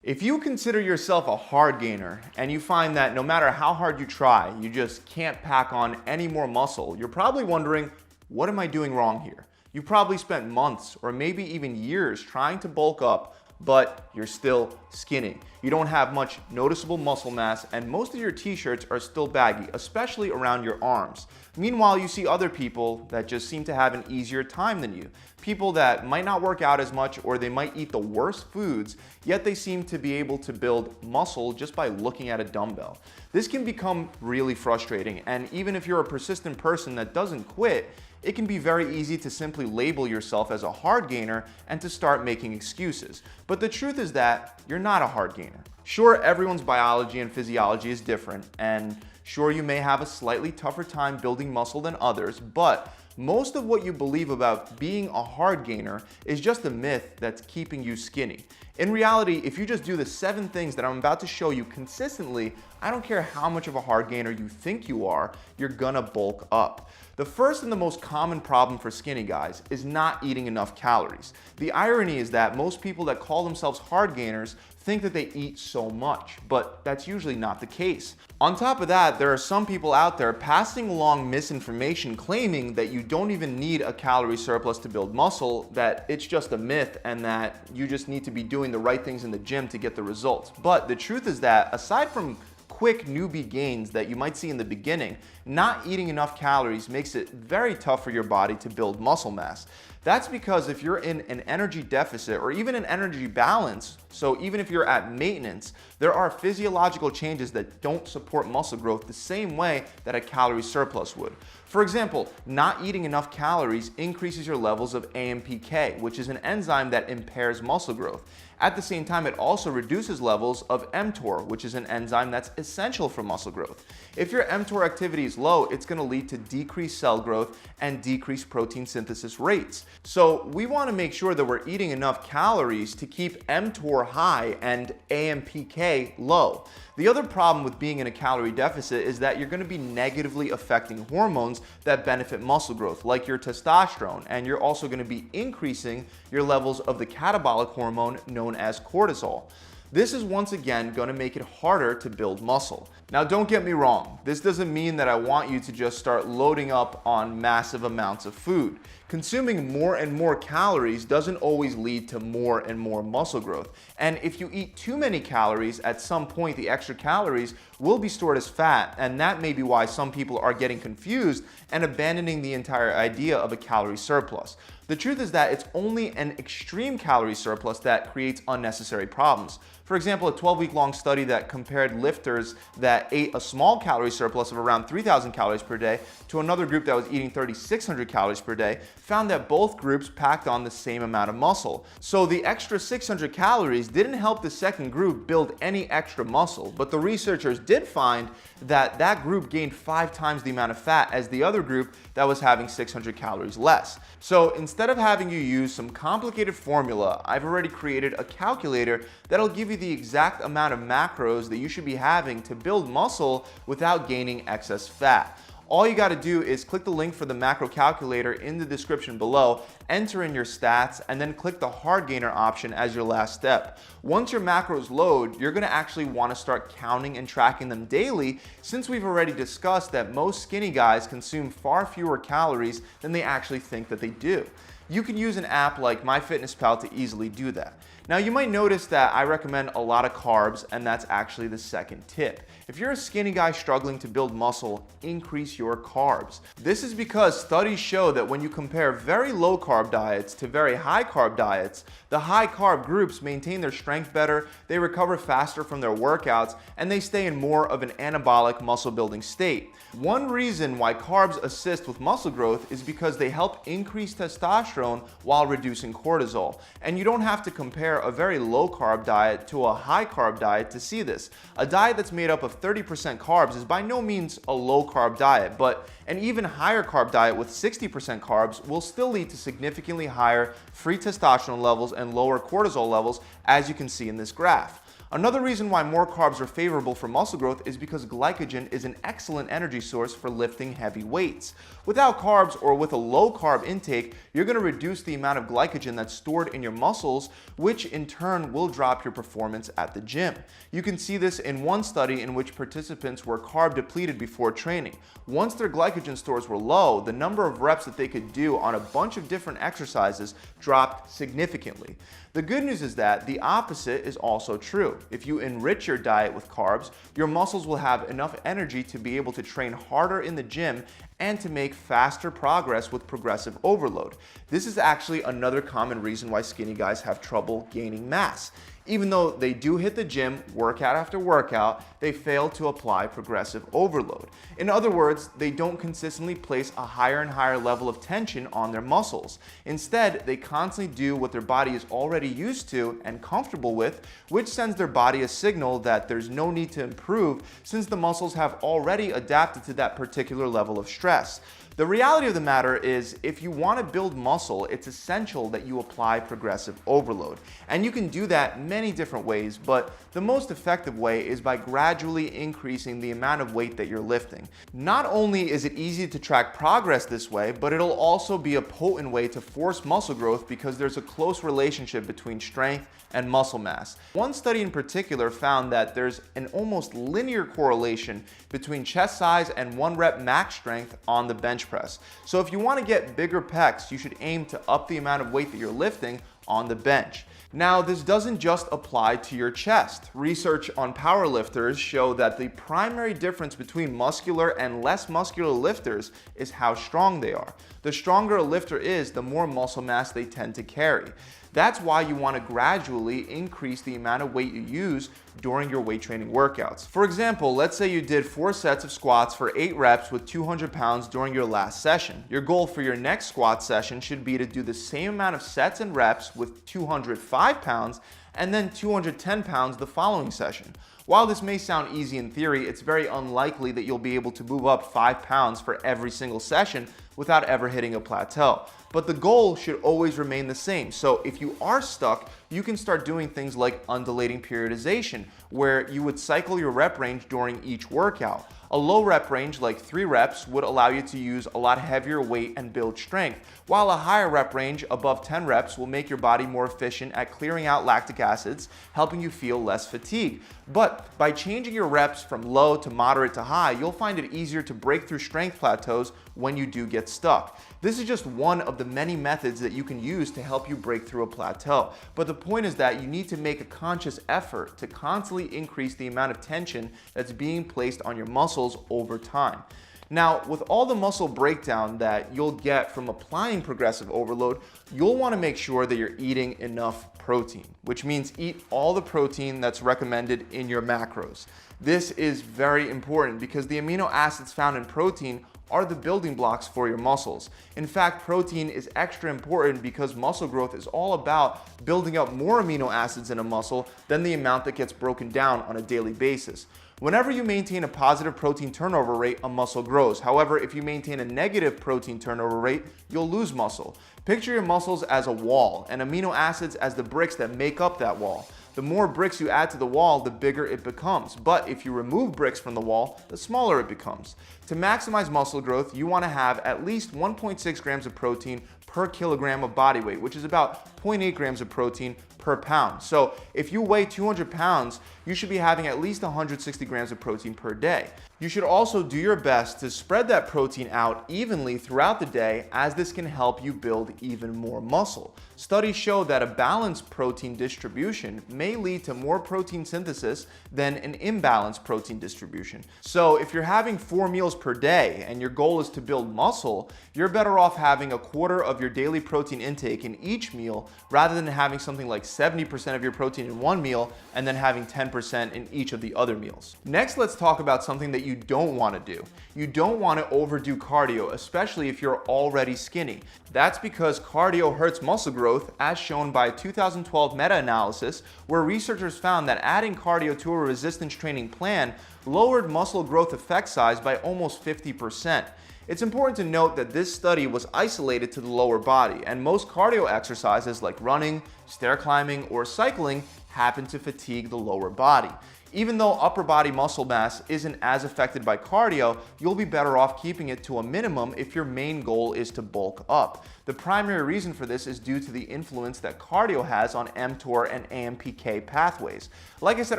If you consider yourself a hard gainer and you find that no matter how hard you try, you just can't pack on any more muscle, you're probably wondering, what am I doing wrong here? You probably spent months or maybe even years trying to bulk up, but you're still skinny. You don't have much noticeable muscle mass, and most of your t-shirts are still baggy, especially around your arms. Meanwhile, you see other people that just seem to have an easier time than you. People that might not work out as much, or they might eat the worst foods, yet they seem to be able to build muscle just by looking at a dumbbell. This can become really frustrating, and even if you're a persistent person that doesn't quit, it can be very easy to simply label yourself as a hard gainer and to start making excuses. But the truth is that you're not a hard gainer. Sure, everyone's biology and physiology is different, and sure, you may have a slightly tougher time building muscle than others, but most of what you believe about being a hard gainer is just a myth that's keeping you skinny. In reality, if you just do the 7 things that I'm about to show you consistently, I don't care how much of a hard gainer you think you are, you're gonna bulk up. The first and the most common problem for skinny guys is not eating enough calories. The irony is that most people that call themselves hard gainers think that they eat so much, but that's usually not the case. On top of that, there are some people out there passing along misinformation claiming that you don't even need a calorie surplus to build muscle, that it's just a myth, and that you just need to be doing the right things in the gym to get the results. But the truth is that aside from quick newbie gains that you might see in the beginning, not eating enough calories makes it very tough for your body to build muscle mass. That's because if you're in an energy deficit or even an energy balance, so even if you're at maintenance, there are physiological changes that don't support muscle growth the same way that a calorie surplus would. For example, not eating enough calories increases your levels of AMPK, which is an enzyme that impairs muscle growth. At the same time, it also reduces levels of mTOR, which is an enzyme that's essential for muscle growth. If your mTOR activity is low, it's going to lead to decreased cell growth and decreased protein synthesis rates. So we want to make sure that we're eating enough calories to keep mTOR high and AMPK low. The other problem with being in a calorie deficit is that you're going to be negatively affecting hormones that benefit muscle growth, like your testosterone, and you're also going to be increasing your levels of the catabolic hormone known as cortisol. This is once again going to make it harder to build muscle. Now, don't get me wrong, this doesn't mean that I want you to just start loading up on massive amounts of food. Consuming more and more calories doesn't always lead to more and more muscle growth. And if you eat too many calories, at some point the extra calories will be stored as fat, and that may be why some people are getting confused and abandoning the entire idea of a calorie surplus. The truth is that it's only an extreme calorie surplus that creates unnecessary problems. For example, a 12-week-long study that compared lifters that ate a small calorie surplus of around 3,000 calories per day to another group that was eating 3,600 calories per day found that both groups packed on the same amount of muscle. So the extra 600 calories didn't help the second group build any extra muscle, but the researchers did find that that group gained 5 times the amount of fat as the other group that was having 600 calories less. So instead of having you use some complicated formula, I've already created a calculator that'll give you the exact amount of macros that you should be having to build muscle without gaining excess fat. All you got to do is click the link for the macro calculator in the description below, enter in your stats, and then click the hard gainer option as your last step. Once your macros load, you're going to actually want to start counting and tracking them daily, since we've already discussed that most skinny guys consume far fewer calories than they actually think that they do. You can use an app like MyFitnessPal to easily do that. Now, you might notice that I recommend a lot of carbs, and that's actually the second tip. If you're a skinny guy struggling to build muscle, increase your carbs. This is because studies show that when you compare very low carb diets to very high carb diets, the high carb groups maintain their strength better, they recover faster from their workouts, and they stay in more of an anabolic muscle building state. One reason why carbs assist with muscle growth is because they help increase testosterone while reducing cortisol. And you don't have to compare a very low carb diet to a high carb diet to see this. A diet that's made up of 30% carbs is by no means a low carb diet, but An even higher carb diet with 60% carbs will still lead to significantly higher free testosterone levels and lower cortisol levels, as you can see in this graph. Another reason why more carbs are favorable for muscle growth is because glycogen is an excellent energy source for lifting heavy weights. Without carbs or with a low carb intake, you're going to reduce the amount of glycogen that's stored in your muscles, which in turn will drop your performance at the gym. You can see this in one study in which participants were carb depleted before training. Once their glycogen stores were low, the number of reps that they could do on a bunch of different exercises dropped significantly. The good news is that the opposite is also true. If you enrich your diet with carbs, your muscles will have enough energy to be able to train harder in the gym and to make faster progress with progressive overload. This is actually another common reason why skinny guys have trouble gaining mass. Even though they do hit the gym workout after workout, they fail to apply progressive overload. In other words, they don't consistently place a higher and higher level of tension on their muscles. Instead, they constantly do what their body is already used to and comfortable with, which sends their body a signal that there's no need to improve since the muscles have already adapted to that particular level of stress. The reality of the matter is, if you want to build muscle, it's essential that you apply progressive overload. And you can do that many different ways, but the most effective way is by gradually increasing the amount of weight that you're lifting. Not only is it easy to track progress this way, but it'll also be a potent way to force muscle growth because there's a close relationship between strength and muscle mass. One study in particular found that there's an almost linear correlation between chest size and 1 rep max strength on the bench press. So if you want to get bigger pecs, you should aim to up the amount of weight that you're lifting on the bench. Now, this doesn't just apply to your chest. Research on powerlifters show that the primary difference between muscular and less muscular lifters is how strong they are. The stronger a lifter is, the more muscle mass they tend to carry. That's why you want to gradually increase the amount of weight you use during your weight training workouts. For example, let's say you did 4 sets of squats for 8 reps with 200 pounds during your last session. Your goal for your next squat session should be to do the same amount of sets and reps with 205 pounds and then 210 pounds the following session. While this may sound easy in theory, it's very unlikely that you'll be able to move up 5 pounds for every single session without ever hitting a plateau. But the goal should always remain the same. So if you are stuck, you can start doing things like undulating periodization, where you would cycle your rep range during each workout. A low rep range like 3 reps would allow you to use a lot heavier weight and build strength, while a higher rep range above 10 reps will make your body more efficient at clearing out lactic acids, helping you feel less fatigued. But by changing your reps from low to moderate to high, you'll find it easier to break through strength plateaus when you do get stuck. This is just one of the many methods that you can use to help you break through a plateau. But the point is that you need to make a conscious effort to constantly increase the amount of tension that's being placed on your muscles over time. Now, with all the muscle breakdown that you'll get from applying progressive overload, you'll want to make sure that you're eating enough protein, which means eat all the protein that's recommended in your macros. This is very important because the amino acids found in protein are the building blocks for your muscles. In fact, protein is extra important because muscle growth is all about building up more amino acids in a muscle than the amount that gets broken down on a daily basis. Whenever you maintain a positive protein turnover rate, a muscle grows. However, if you maintain a negative protein turnover rate, you'll lose muscle. Picture your muscles as a wall and amino acids as the bricks that make up that wall. The more bricks you add to the wall, the bigger it becomes. But if you remove bricks from the wall, the smaller it becomes. To maximize muscle growth, you want to have at least 1.6 grams of protein per kilogram of body weight, which is about 0.8 grams of protein per pound. So if you weigh 200 pounds, you should be having at least 160 grams of protein per day. You should also do your best to spread that protein out evenly throughout the day, as this can help you build even more muscle. Studies show that a balanced protein distribution may lead to more protein synthesis than an imbalanced protein distribution. So if you're having 4 meals per day and your goal is to build muscle, you're better off having a quarter of your daily protein intake in each meal rather than having something like 70% of your protein in one meal and then having 10% in each of the other meals. Next, let's talk about something that you don't want to do. You don't want to overdo cardio, especially if you're already skinny. That's because cardio hurts muscle growth, as shown by a 2012 meta-analysis where researchers found that adding cardio to a resistance training plan lowered muscle growth effect size by almost 50%. It's important to note that this study was isolated to the lower body, and most cardio exercises like running, stair climbing, or cycling happen to fatigue the lower body. Even though upper body muscle mass isn't as affected by cardio, you'll be better off keeping it to a minimum if your main goal is to bulk up. The primary reason for this is due to the influence that cardio has on mTOR and AMPK pathways. Like I said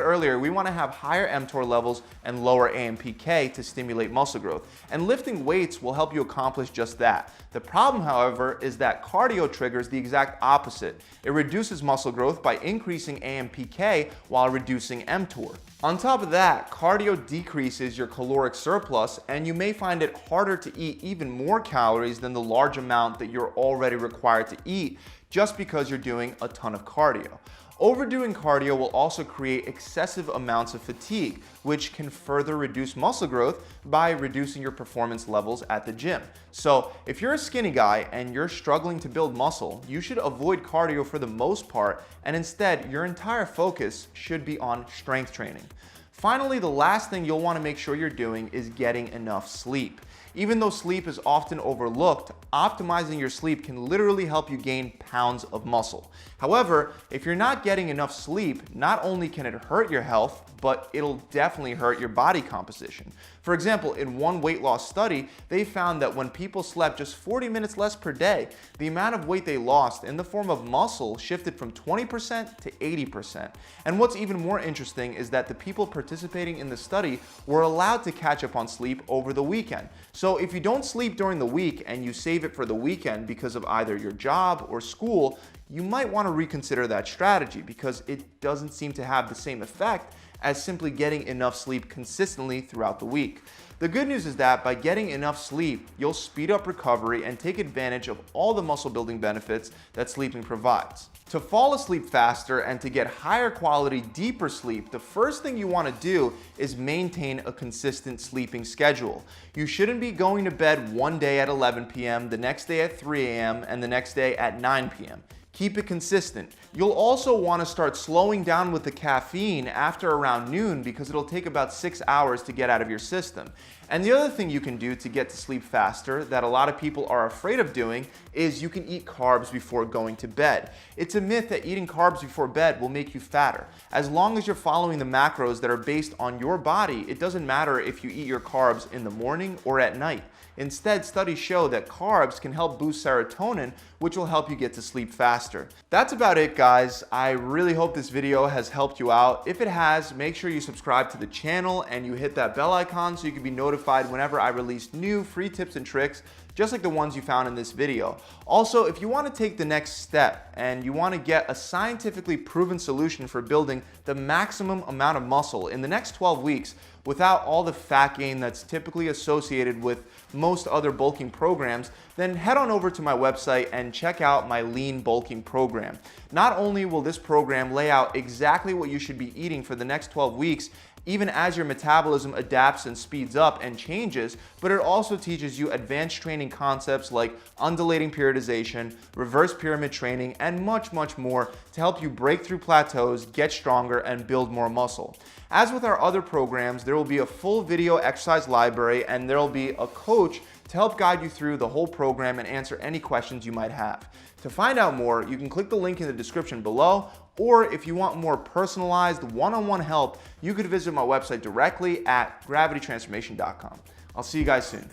earlier, we want to have higher mTOR levels and lower AMPK to stimulate muscle growth, and lifting weights will help you accomplish just that. The problem, however, is that cardio triggers the exact opposite. It reduces muscle growth by increasing AMPK while reducing mTOR. On top of that, cardio decreases your caloric surplus, and you may find it harder to eat even more calories than the large amount that you're already required to eat just because you're doing a ton of cardio. Overdoing cardio will also create excessive amounts of fatigue, which can further reduce muscle growth by reducing your performance levels at the gym. So if you're a skinny guy and you're struggling to build muscle, you should avoid cardio for the most part, and instead your entire focus should be on strength training. Finally, the last thing you'll want to make sure you're doing is getting enough sleep. Even though sleep is often overlooked, optimizing your sleep can literally help you gain pounds of muscle. However, if you're not getting enough sleep, not only can it hurt your health, but it'll definitely hurt your body composition. For example, in one weight loss study, they found that when people slept just 40 minutes less per day, the amount of weight they lost in the form of muscle shifted from 20% to 80%. And what's even more interesting is that the people participating in the study were allowed to catch up on sleep over the weekend. So if you don't sleep during the week and you save it for the weekend because of either your job or school, you might want to reconsider that strategy because it doesn't seem to have the same effect as simply getting enough sleep consistently throughout the week. The good news is that by getting enough sleep, you'll speed up recovery and take advantage of all the muscle building benefits that sleeping provides. To fall asleep faster and to get higher quality, deeper sleep, the first thing you want to do is maintain a consistent sleeping schedule. You shouldn't be going to bed one day at 11 p.m., the next day at 3 a.m., and the next day at 9 p.m. Keep it consistent. You'll also want to start slowing down with the caffeine after around noon because it'll take about 6 hours to get out of your system. And the other thing you can do to get to sleep faster that a lot of people are afraid of doing is you can eat carbs before going to bed. It's a myth that eating carbs before bed will make you fatter. As long as you're following the macros that are based on your body, it doesn't matter if you eat your carbs in the morning or at night. Instead, studies show that carbs can help boost serotonin, which will help you get to sleep faster. That's about it, guys. I really hope this video has helped you out. If it has, make sure you subscribe to the channel and you hit that bell icon so you can be notified whenever I release new free tips and tricks, just like the ones you found in this video. Also, if you want to take the next step and you want to get a scientifically proven solution for building the maximum amount of muscle in the next 12 weeks without all the fat gain that's typically associated with most other bulking programs, then head on over to my website and check out my lean bulking program. Not only will this program lay out exactly what you should be eating for the next 12 weeks, even as your metabolism adapts and speeds up and changes, but it also teaches you advanced training concepts like undulating periodization, reverse pyramid training, and much, much more to help you break through plateaus, get stronger, and build more muscle. As with our other programs, there will be a full video exercise library and there will be a coach to help guide you through the whole program and answer any questions you might have. To find out more, you can click the link in the description below, or if you want more personalized one-on-one help, you could visit my website directly at gravitytransformation.com. I'll see you guys soon.